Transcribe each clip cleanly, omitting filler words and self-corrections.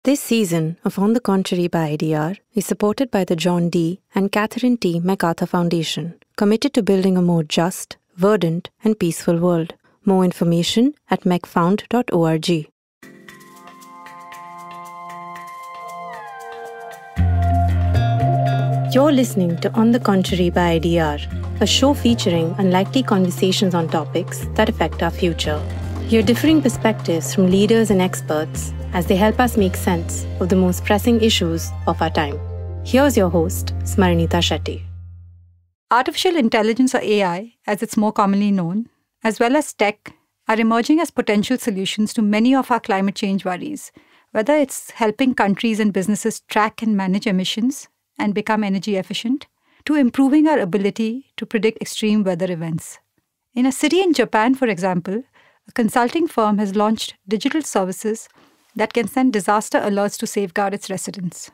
This season of On the Contrary by IDR is supported by the John D. and Catherine T. MacArthur Foundation, committed to building a more just, verdant, and peaceful world. More information at mecfound.org. You're listening to On the Contrary by IDR, a show featuring unlikely conversations on topics that affect our future. Hear differing perspectives from leaders and experts as they help us make sense of the most pressing issues of our time. Here's your host, Smaranita Shetty. Artificial intelligence, or AI, as it's more commonly known, as well as tech, are emerging as potential solutions to many of our climate change worries, whether it's helping countries and businesses track and manage emissions and become energy efficient, to improving our ability to predict extreme weather events. In a city in Japan, for example, a consulting firm has launched digital services that can send disaster alerts to safeguard its residents.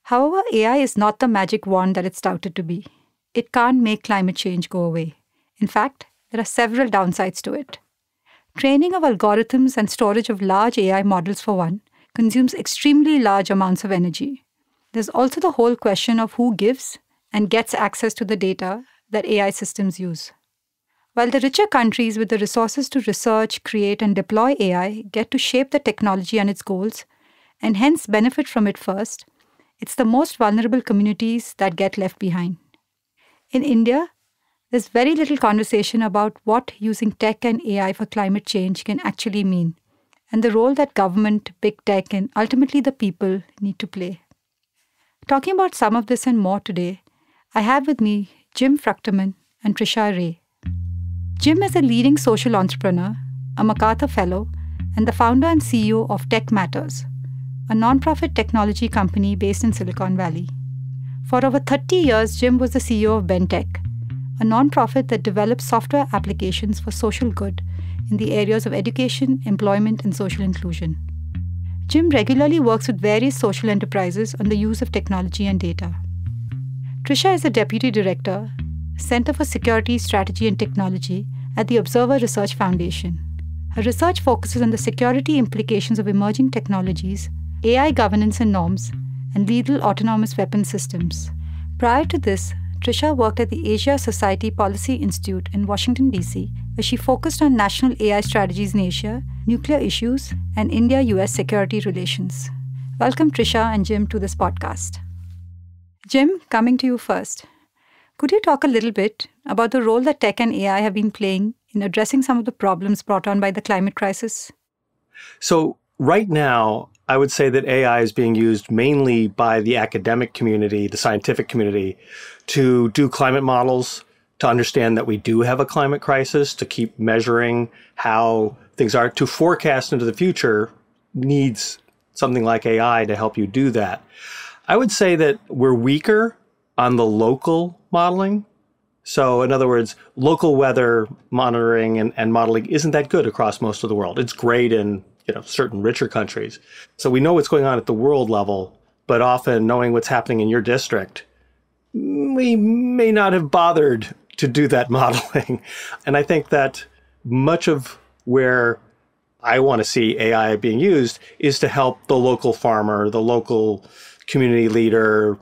However, AI is not the magic wand that it's touted to be. It can't make climate change go away. In fact, there are several downsides to it. Training of algorithms and storage of large AI models, for one, consumes extremely large amounts of energy. There's also the whole question of who gives and gets access to the data that AI systems use. While the richer countries with the resources to research, create, and deploy AI get to shape the technology and its goals, and hence benefit from it first, it's the most vulnerable communities that get left behind. In India, there's very little conversation about what using tech and AI for climate change can actually mean, and the role that government, big tech, and ultimately the people need to play. Talking about some of this and more today, I have with me Jim Fruchterman and Trisha Ray. Jim is a leading social entrepreneur, a MacArthur Fellow, and the founder and CEO of Tech Matters, a nonprofit technology company based in Silicon Valley. For over 30 years, Jim was the CEO of BenTech, a nonprofit that develops software applications for social good in the areas of education, employment, and social inclusion. Jim regularly works with various social enterprises on the use of technology and data. Trisha is the Deputy Director, Center for Security, Strategy and Technology at the Observer Research Foundation. Her research focuses on the security implications of emerging technologies, AI governance and norms, and lethal autonomous weapon systems. Prior to this, Trisha worked at the Asia Society Policy Institute in Washington, D.C., where she focused on national AI strategies in Asia, nuclear issues, and India-US security relations. Welcome, Trisha and Jim, to this podcast. Jim, coming to you first. Could you talk a little bit about the role that tech and AI have been playing in addressing some of the problems brought on by the climate crisis? So right now, I would say that AI is being used mainly by the academic community, the scientific community, to do climate models, to understand that we do have a climate crisis, to keep measuring how things are, to forecast into the future needs something like AI to help you do that. I would say that we're weaker on the local modeling. So in other words, local weather monitoring and modeling isn't that good across most of the world. It's great in certain richer countries. So we know what's going on at the world level, but often knowing what's happening in your district, we may not have bothered to do that modeling. And I think that much of where I want to see AI being used is to help the local farmer, the local community leader,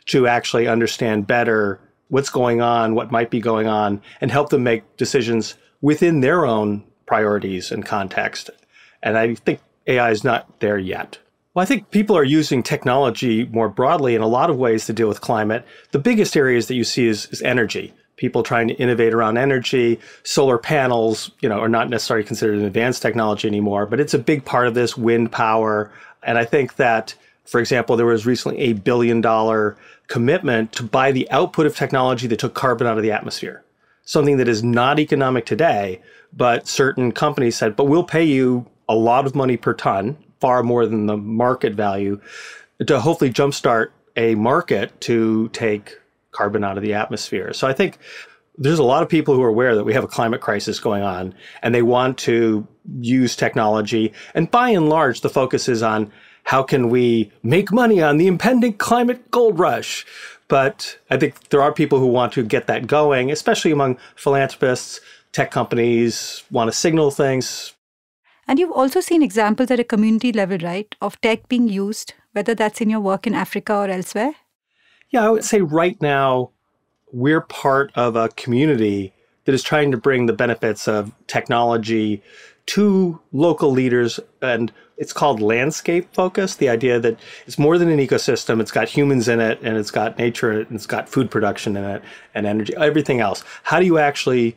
to actually understand better what's going on, what might be going on, and help them make decisions within their own priorities and context. And I think AI is not there yet. Well, I think people are using technology more broadly in a lot of ways to deal with climate. The biggest areas that you see is energy. People trying to innovate around energy. Solar panels, are not necessarily considered an advanced technology anymore, but it's a big part of this, wind power. And I think that, for example, there was recently $1 billion commitment to buy the output of technology that took carbon out of the atmosphere. Something that is not economic today, but certain companies said, but we'll pay you a lot of money per ton, far more than the market value, to hopefully jumpstart a market to take carbon out of the atmosphere. So I think there's a lot of people who are aware that we have a climate crisis going on, and they want to use technology. And by and large, the focus is on how can we make money on the impending climate gold rush? But I think there are people who want to get that going, especially among philanthropists, tech companies, want to signal things. And you've also seen examples at a community level, right, of tech being used, whether that's in your work in Africa or elsewhere? Yeah, I would say right now we're part of a community that is trying to bring the benefits of technology to local leaders. And it's called landscape focus, the idea that it's more than an ecosystem. It's got humans in it, and it's got nature in it, and it's got food production in it, and energy, everything else. How do you actually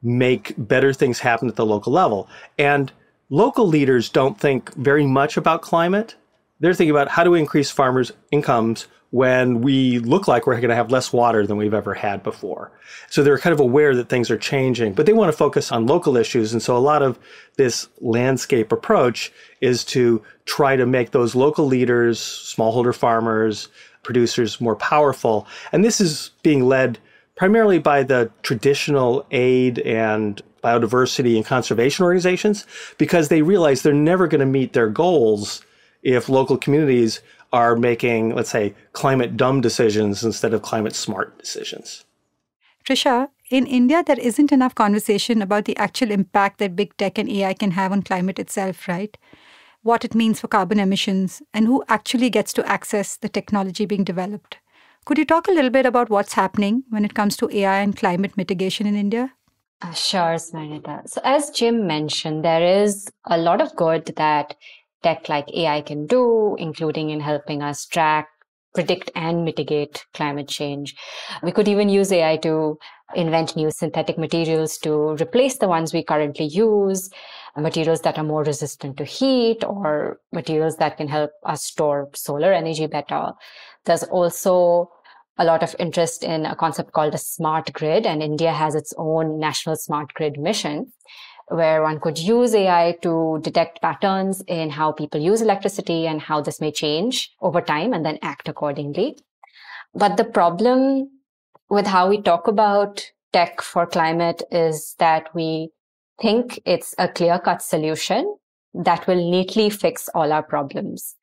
make better things happen at the local level? And local leaders don't think very much about climate. They're thinking about how do we increase farmers' incomes when we look like we're going to have less water than we've ever had before. So they're kind of aware that things are changing, but they want to focus on local issues. And so a lot of this landscape approach is to try to make those local leaders, smallholder farmers, producers more powerful. And this is being led primarily by the traditional aid and biodiversity and conservation organizations, because they realize they're never going to meet their goals if local communities are making, let's say, climate dumb decisions instead of climate smart decisions. Trisha, in India, there isn't enough conversation about the actual impact that big tech and AI can have on climate itself, right? What it means for carbon emissions and who actually gets to access the technology being developed. Could you talk a little bit about what's happening when it comes to AI and climate mitigation in India? Sure, Smarnita. So as Jim mentioned, there is a lot of good that tech like AI can do, including in helping us track, predict, and mitigate climate change. We could even use AI to invent new synthetic materials to replace the ones we currently use, materials that are more resistant to heat, or materials that can help us store solar energy better. There's also a lot of interest in a concept called a smart grid, and India has its own national smart grid mission, where one could use AI to detect patterns in how people use electricity and how this may change over time and then act accordingly. But the problem with how we talk about tech for climate is that we think it's a clear-cut solution that will neatly fix all our problems.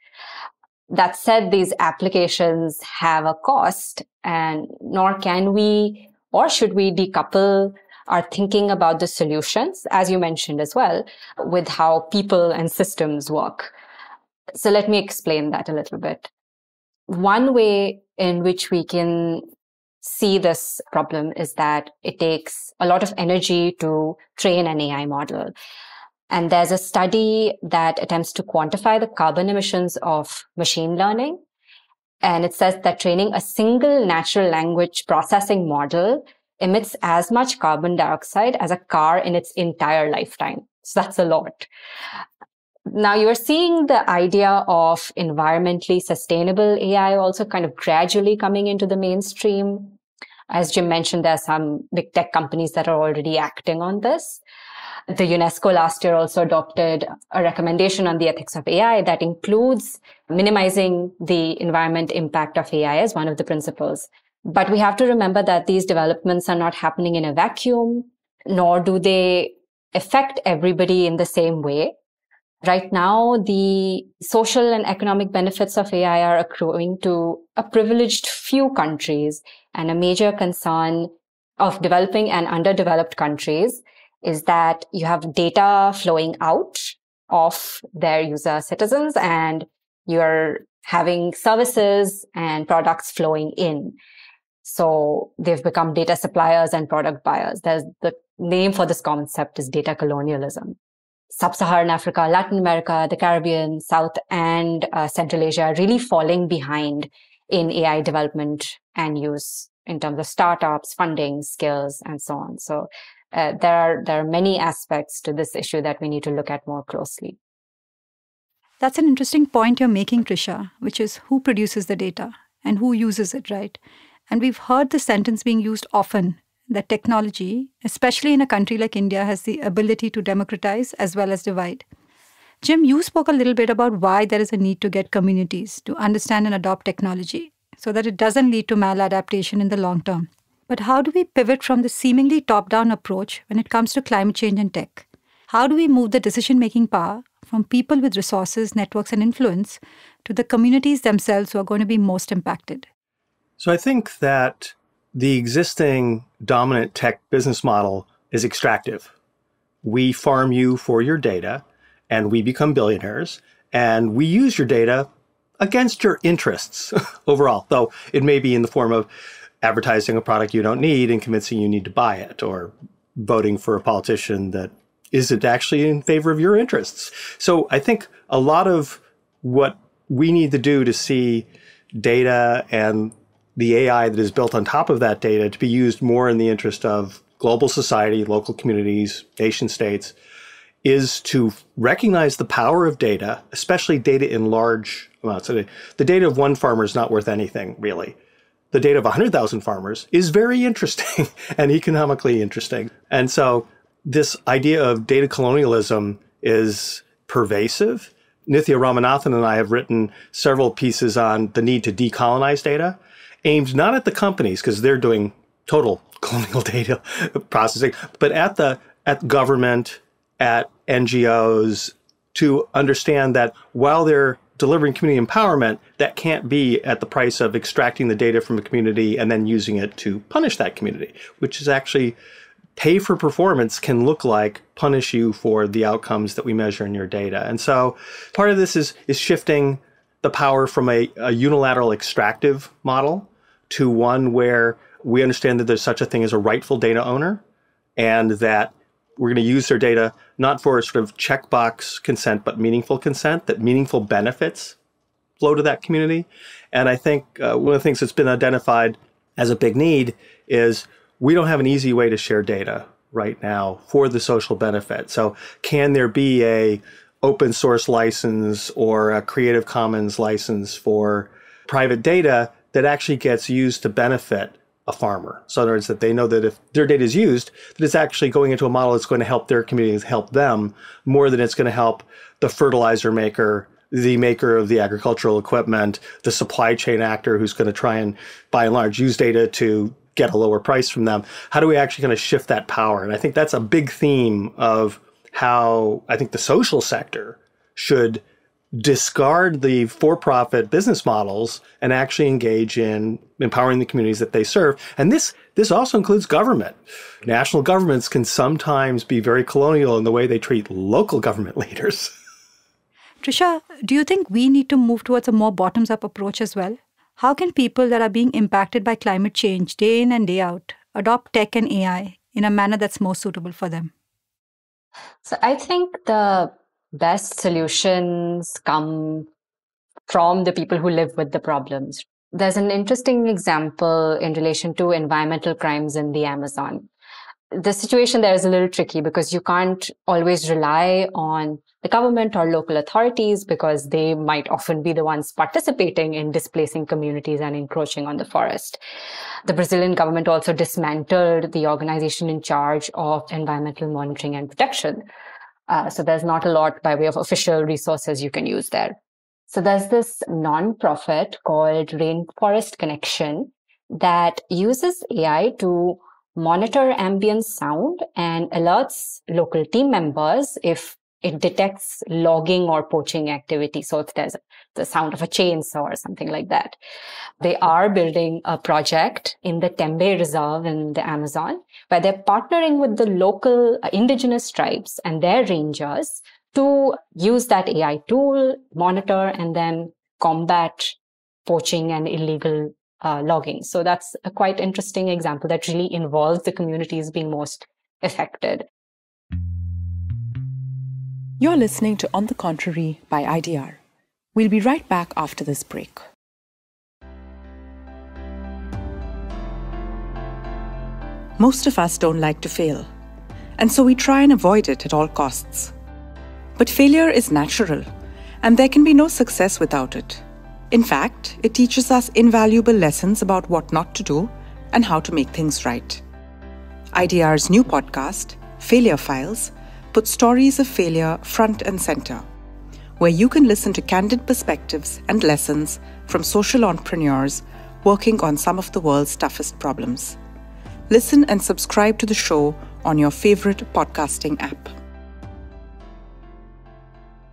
That said, these applications have a cost, and nor can we or should we decouple our thinking about the solutions, as you mentioned as well, with how people and systems work. So let me explain that a little bit. One way in which we can see this problem is that it takes a lot of energy to train an AI model. And there's a study that attempts to quantify the carbon emissions of machine learning. And it says that training a single natural language processing model emits as much carbon dioxide as a car in its entire lifetime. So that's a lot. Now you're seeing the idea of environmentally sustainable AI also kind of gradually coming into the mainstream. As Jim mentioned, there are some big tech companies that are already acting on this. The UNESCO last year also adopted a recommendation on the ethics of AI that includes minimizing the environment impact of AI as one of the principles. But we have to remember that these developments are not happening in a vacuum, nor do they affect everybody in the same way. Right now, the social and economic benefits of AI are accruing to a privileged few countries, and a major concern of developing and underdeveloped countries is that you have data flowing out of their user citizens, and you're having services and products flowing in. So they've become data suppliers and product buyers. There's the name for this concept is data colonialism. Sub-Saharan Africa, Latin America, the Caribbean, South and Central Asia are really falling behind in AI development and use in terms of startups, funding, skills, and so on. So there are many aspects to this issue that we need to look at more closely. That's an interesting point you're making, Trisha, which is who produces the data and who uses it, right? And we've heard the sentence being used often that technology, especially in a country like India, has the ability to democratize as well as divide. Jim, you spoke a little bit about why there is a need to get communities to understand and adopt technology so that it doesn't lead to maladaptation in the long term. But how do we pivot from the seemingly top-down approach when it comes to climate change and tech? How do we move the decision-making power from people with resources, networks, and influence to the communities themselves who are going to be most impacted? So I think that the existing dominant tech business model is extractive. We farm you for your data, and we become billionaires, and we use your data against your interests overall, though it may be in the form of advertising a product you don't need and convincing you need to buy it, or voting for a politician that isn't actually in favor of your interests. So I think a lot of what we need to do to see data and the AI that is built on top of that data to be used more in the interest of global society, local communities, nation states, is to recognize the power of data, especially data in large amounts. So the data of one farmer is not worth anything, really. The data of 100,000 farmers is very interesting and economically interesting. And so this idea of data colonialism is pervasive. Nithya Ramanathan and I have written several pieces on the need to decolonize data, aimed not at the companies, because they're doing total colonial data processing, but at government, at NGOs, to understand that while they're delivering community empowerment, that can't be at the price of extracting the data from a community and then using it to punish that community, which is actually pay for performance can look like punish you for the outcomes that we measure in your data. And so part of this is shifting the power from a unilateral extractive model to one where we understand that there's such a thing as a rightful data owner, and that we're going to use their data not for sort of checkbox consent, but meaningful consent, that meaningful benefits flow to that community. And I think one of the things that's been identified as a big need is we don't have an easy way to share data right now for the social benefit. So can there be a open source license or a Creative Commons license for private data that actually gets used to benefit a farmer? So in other words, that they know that if their data is used, that it's actually going into a model that's going to help their communities, help them more than it's going to help the fertilizer maker, the maker of the agricultural equipment, the supply chain actor who's going to try and, by and large, use data to get a lower price from them. How do we actually kind of shift that power? And I think that's a big theme of how I think the social sector should discard the for-profit business models and actually engage in empowering the communities that they serve. And this also includes government. National governments can sometimes be very colonial in the way they treat local government leaders. Trisha, do you think we need to move towards a more bottoms-up approach as well? How can people that are being impacted by climate change day in and day out adopt tech and AI in a manner that's more suitable for them? So I think the best solutions come from the people who live with the problems. There's an interesting example in relation to environmental crimes in the Amazon. The situation there is a little tricky because you can't always rely on the government or local authorities because they might often be the ones participating in displacing communities and encroaching on the forest. The Brazilian government also dismantled the organization in charge of environmental monitoring and protection. So there's not a lot by way of official resources you can use there. So there's this nonprofit called Rainforest Connection that uses AI to monitor ambient sound and alerts local team members if it detects logging or poaching activity. So if there's the sound of a chainsaw or something like that. They are building a project in the Tembe Reserve in the Amazon where they're partnering with the local indigenous tribes and their rangers to use that AI tool, monitor, and then combat poaching and illegal logging. So that's a quite interesting example that really involves the communities being most affected. You're listening to On the Contrary by IDR. We'll be right back after this break. Most of us don't like to fail, and so we try and avoid it at all costs. But failure is natural, and there can be no success without it. In fact, it teaches us invaluable lessons about what not to do and how to make things right. IDR's new podcast, Failure Files, puts stories of failure front and center, where you can listen to candid perspectives and lessons from social entrepreneurs working on some of the world's toughest problems. Listen and subscribe to the show on your favorite podcasting app.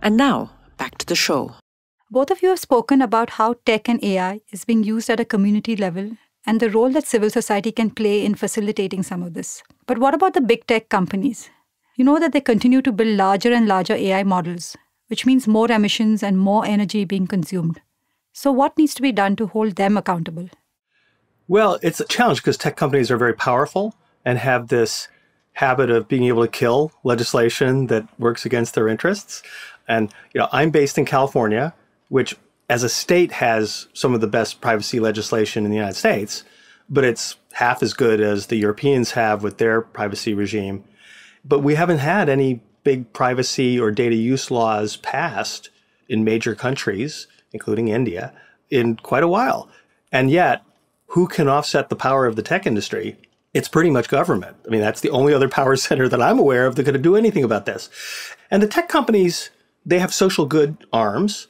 And now, back to the show. Both of you have spoken about how tech and AI is being used at a community level and the role that civil society can play in facilitating some of this. But what about the big tech companies? You know that they continue to build larger and larger AI models, which means more emissions and more energy being consumed. So what needs to be done to hold them accountable? Well, it's a challenge because tech companies are very powerful and have this habit of being able to kill legislation that works against their interests. And I'm based in California, which as a state has some of the best privacy legislation in the United States, but it's half as good as the Europeans have with their privacy regime. But we haven't had any big privacy or data use laws passed in major countries, including India, in quite a while. And yet, who can offset the power of the tech industry? It's pretty much government. I mean, that's the only other power center that I'm aware of that could do anything about this. And the tech companies, they have social good arms,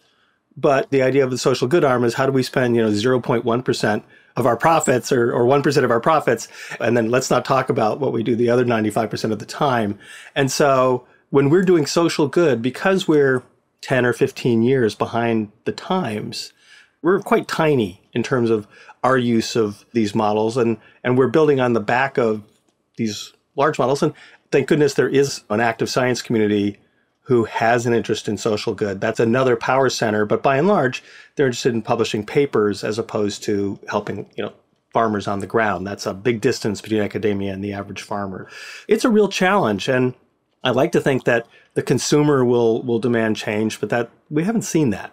but the idea of the social good arm is how do we spend 0.1% of our profits or 1% of our profits, and then let's not talk about what we do the other 95% of the time. And so when we're doing social good, because we're 10 or 15 years behind the times, we're quite tiny in terms of our use of these models, and we're building on the back of these large models. And thank goodness there is an active science community who has an interest in social good. That's another power center, but by and large, they're interested in publishing papers as opposed to helping, farmers on the ground. That's a big distance between academia and the average farmer. It's a real challenge, and I like to think that the consumer will demand change, but that we haven't seen that.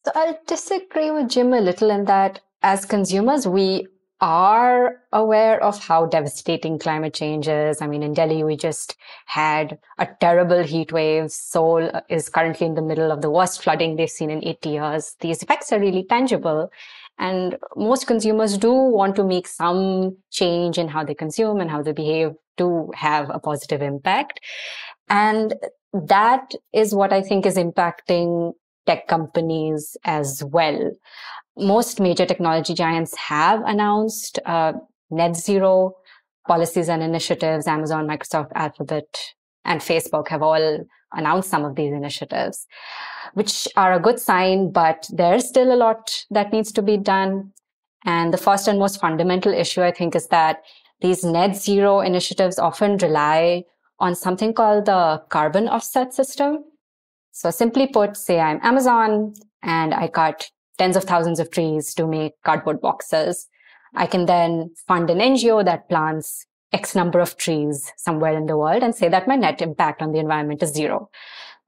So I'll disagree with Jim a little in that as consumers, we are aware of how devastating climate change is. I mean, in Delhi, we just had a terrible heat wave. Seoul is currently in the middle of the worst flooding they've seen in 80 years. These effects are really tangible. And most consumers do want to make some change in how they consume and how they behave to have a positive impact. And that is what I think is impacting tech companies as well. Most major technology giants have announced net zero policies and initiatives. Amazon, Microsoft, Alphabet, and Facebook have all announced some of these initiatives, which are a good sign, but there's still a lot that needs to be done. And the first and most fundamental issue, I think, is that these net zero initiatives often rely on something called the carbon offset system. So simply put, say I'm Amazon and I cut tens of thousands of trees to make cardboard boxes. I can then fund an NGO that plants X number of trees somewhere in the world and say that my net impact on the environment is zero.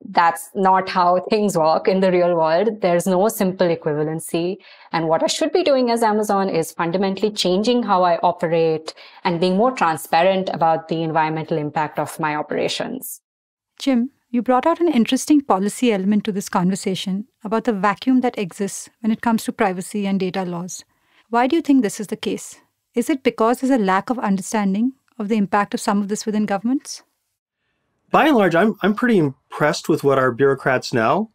That's not how things work in the real world. There's no simple equivalency. And what I should be doing as Amazon is fundamentally changing how I operate and being more transparent about the environmental impact of my operations. Jim, you brought out an interesting policy element to this conversation about the vacuum that exists when it comes to privacy and data laws. Why do you think this is the case? Is it because there's a lack of understanding of the impact of some of this within governments? By and large, I'm pretty impressed with what our bureaucrats know.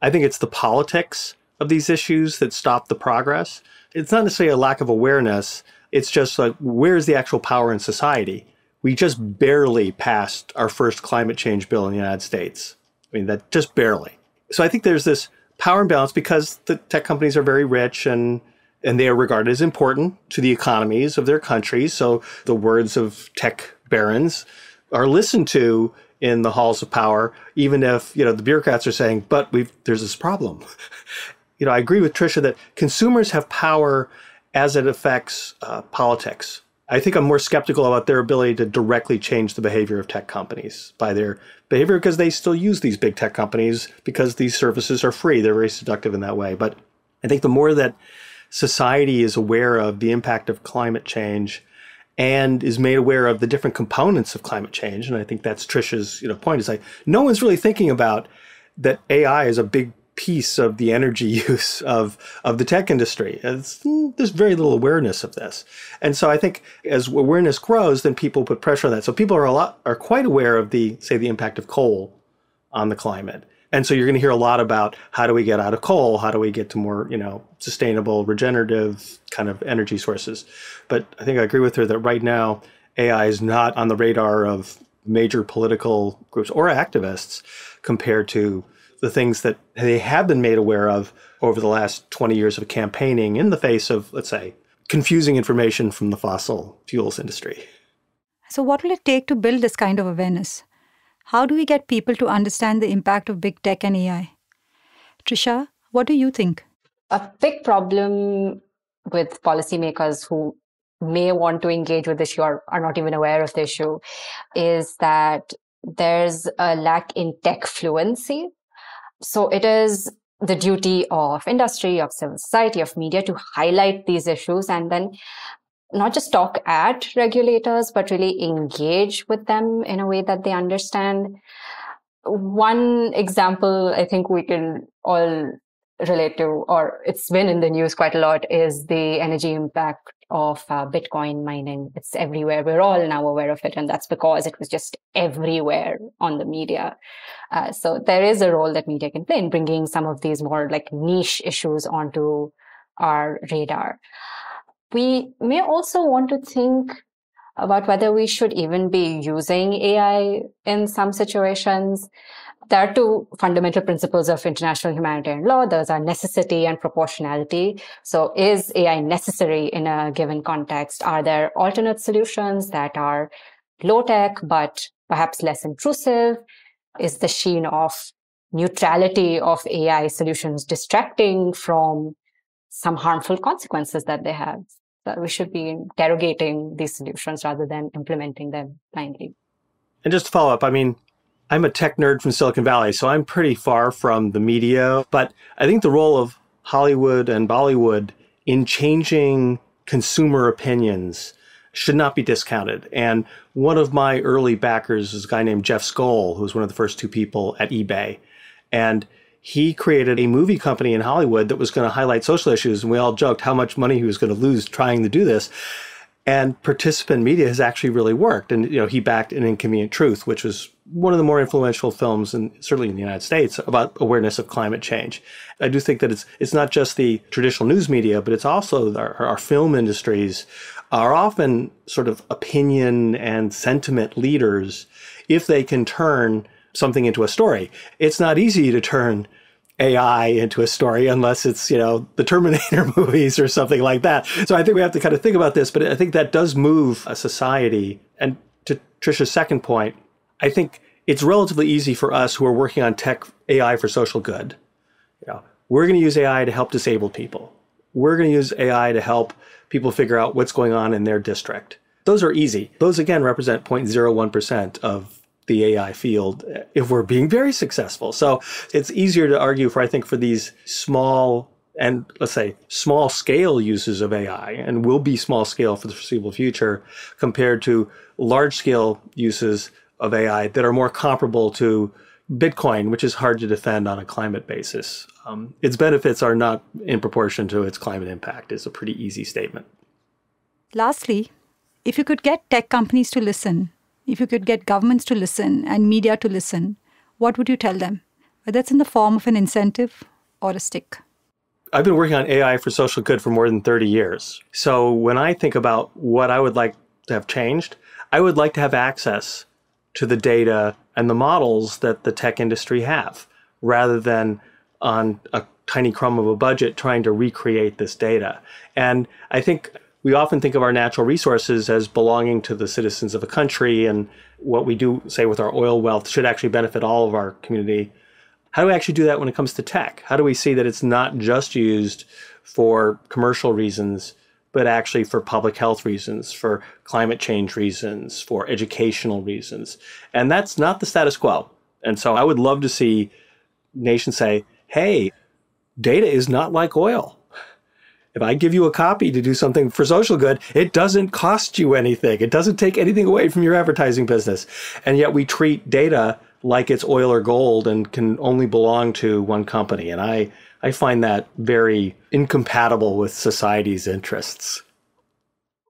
I think it's the politics of these issues that stop the progress. It's not necessarily a lack of awareness. It's just like, where's the actual power in society? We just barely passed our first climate change bill in the United States. I mean, that just barely. So I think there's this power imbalance because the tech companies are very rich and they are regarded as important to the economies of their countries. So the words of tech barons are listened to in the halls of power, even if, the bureaucrats are saying, but there's this problem. I agree with Trisha that consumers have power as it affects politics. I think I'm more skeptical about their ability to directly change the behavior of tech companies by their behavior because they still use these big tech companies because these services are free. They're very seductive in that way. But I think the more that society is aware of the impact of climate change and is made aware of the different components of climate change, and I think that's Trisha's point, is like no one's really thinking about that AI is a big piece of the energy use of the tech industry. There's very little awareness of this. And so I think as awareness grows, then people put pressure on that. So people are quite aware of the impact of coal on the climate. And so you're going to hear a lot about how do we get out of coal? How do we get to more, sustainable, regenerative kind of energy sources? But I think I agree with her that right now, AI is not on the radar of major political groups or activists compared to the things that they have been made aware of over the last 20 years of campaigning in the face of, let's say, confusing information from the fossil fuels industry. So what will it take to build this kind of awareness? How do we get people to understand the impact of big tech and AI? Trisha, what do you think? A big problem with policymakers who may want to engage with the issue or are not even aware of the issue is that there's a lack in tech fluency. So it is the duty of industry, of civil society, of media to highlight these issues and then not just talk at regulators, but really engage with them in a way that they understand. One example I think we can all relate to, or it's been in the news quite a lot, is the energy impact of Bitcoin mining. It's everywhere. We're all now aware of it. And that's because it was just everywhere on the media. So there is a role that media can play in bringing some of these more like niche issues onto our radar. We may also want to think about whether we should even be using AI in some situations. There are two fundamental principles of international humanitarian law. Those are necessity and proportionality. So is AI necessary in a given context? Are there alternate solutions that are low tech, but perhaps less intrusive? Is the sheen of neutrality of AI solutions distracting from some harmful consequences that they have? So we should be interrogating these solutions rather than implementing them blindly. And just to follow up, I mean, I'm a tech nerd from Silicon Valley, so I'm pretty far from the media. But I think the role of Hollywood and Bollywood in changing consumer opinions should not be discounted. And one of my early backers is a guy named Jeff Skoll, who was one of the first two people at eBay. And he created a movie company in Hollywood that was going to highlight social issues. And we all joked how much money he was going to lose trying to do this. And participant media has actually really worked. And, he backed An Inconvenient Truth, which was one of the more influential films, and certainly in the United States, about awareness of climate change. I do think that it's not just the traditional news media, but it's also our film industries are often sort of opinion and sentiment leaders if they can turn something into a story. It's not easy to turn AI into a story unless it's, the Terminator movies or something like that. So I think we have to kind of think about this, but I think that does move a society. And to Trisha's second point, I think it's relatively easy for us who are working on tech AI for social good. We're going to use AI to help disabled people. We're going to use AI to help people figure out what's going on in their district. Those are easy. Those, again, represent 0.01% of the AI field if we're being very successful. So it's easier to argue for, I think, for these small and, let's say, small scale uses of AI, and will be small scale for the foreseeable future, compared to large scale uses of AI that are more comparable to Bitcoin, which is hard to defend on a climate basis. Its benefits are not in proportion to its climate impact is a pretty easy statement. Lastly, if you could get tech companies to listen, if you could get governments to listen and media to listen, what would you tell them? Whether it's in the form of an incentive or a stick. I've been working on AI for social good for more than 30 years. So when I think about what I would like to have changed, I would like to have access to the data and the models that the tech industry have, rather than on a tiny crumb of a budget trying to recreate this data. And I think we often think of our natural resources as belonging to the citizens of a country, and what we do, say, with our oil wealth should actually benefit all of our community. How do we actually do that when it comes to tech? How do we see that it's not just used for commercial reasons, but actually for public health reasons, for climate change reasons, for educational reasons? And that's not the status quo. And so I would love to see nations say, hey, data is not like oil. If I give you a copy to do something for social good, it doesn't cost you anything. It doesn't take anything away from your advertising business. And yet we treat data like it's oil or gold and can only belong to one company. And I find that very incompatible with society's interests.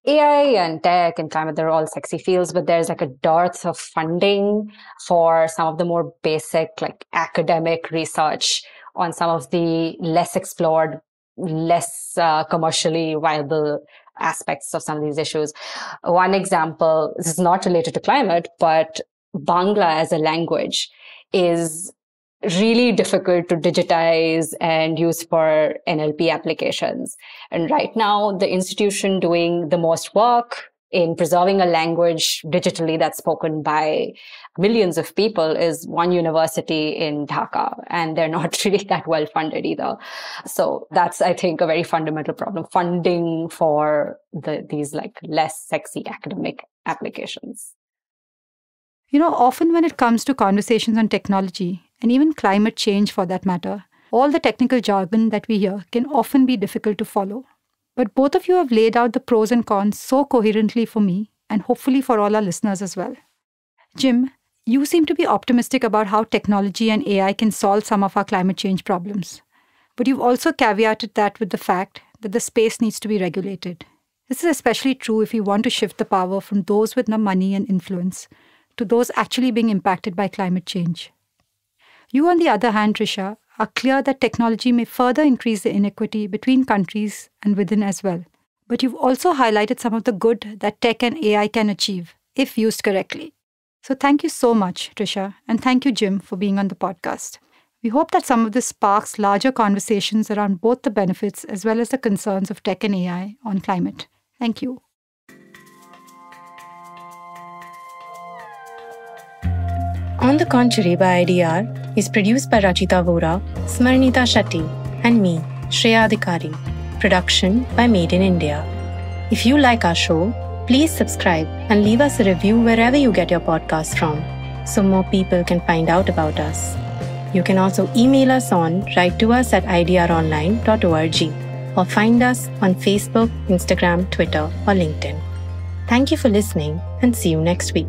AI and tech and climate, they're all sexy fields, but there's like a dearth of funding for some of the more basic, like academic research on some of the less explored, less commercially viable aspects of some of these issues. One example, this is not related to climate, but Bangla as a language is really difficult to digitize and use for NLP applications. And right now, the institution doing the most work in preserving a language digitally that's spoken by millions of people is one university in Dhaka, and they're not really that well funded either. So that's, I think, a very fundamental problem, funding for these like less sexy academic applications. Often when it comes to conversations on technology, and even climate change for that matter, all the technical jargon that we hear can often be difficult to follow. But both of you have laid out the pros and cons so coherently for me, and hopefully for all our listeners as well. Jim, you seem to be optimistic about how technology and AI can solve some of our climate change problems. But you've also caveated that with the fact that the space needs to be regulated. This is especially true if you want to shift the power from those with the money and influence to those actually being impacted by climate change. You, on the other hand, Trisha, are clear that technology may further increase the inequity between countries and within as well. But you've also highlighted some of the good that tech and AI can achieve, if used correctly. So thank you so much, Trisha, and thank you, Jim, for being on the podcast. We hope that some of this sparks larger conversations around both the benefits as well as the concerns of tech and AI on climate. Thank you. On the Contrary by IDR is produced by Rachita Vora, Smarnita Shetty, and me, Shreya Adhikari. Production by Made in India. If you like our show, please subscribe and leave us a review wherever you get your podcasts from, so more people can find out about us. You can also email us on writetous@idronline.org or find us on Facebook, Instagram, Twitter, or LinkedIn. Thank you for listening, and see you next week.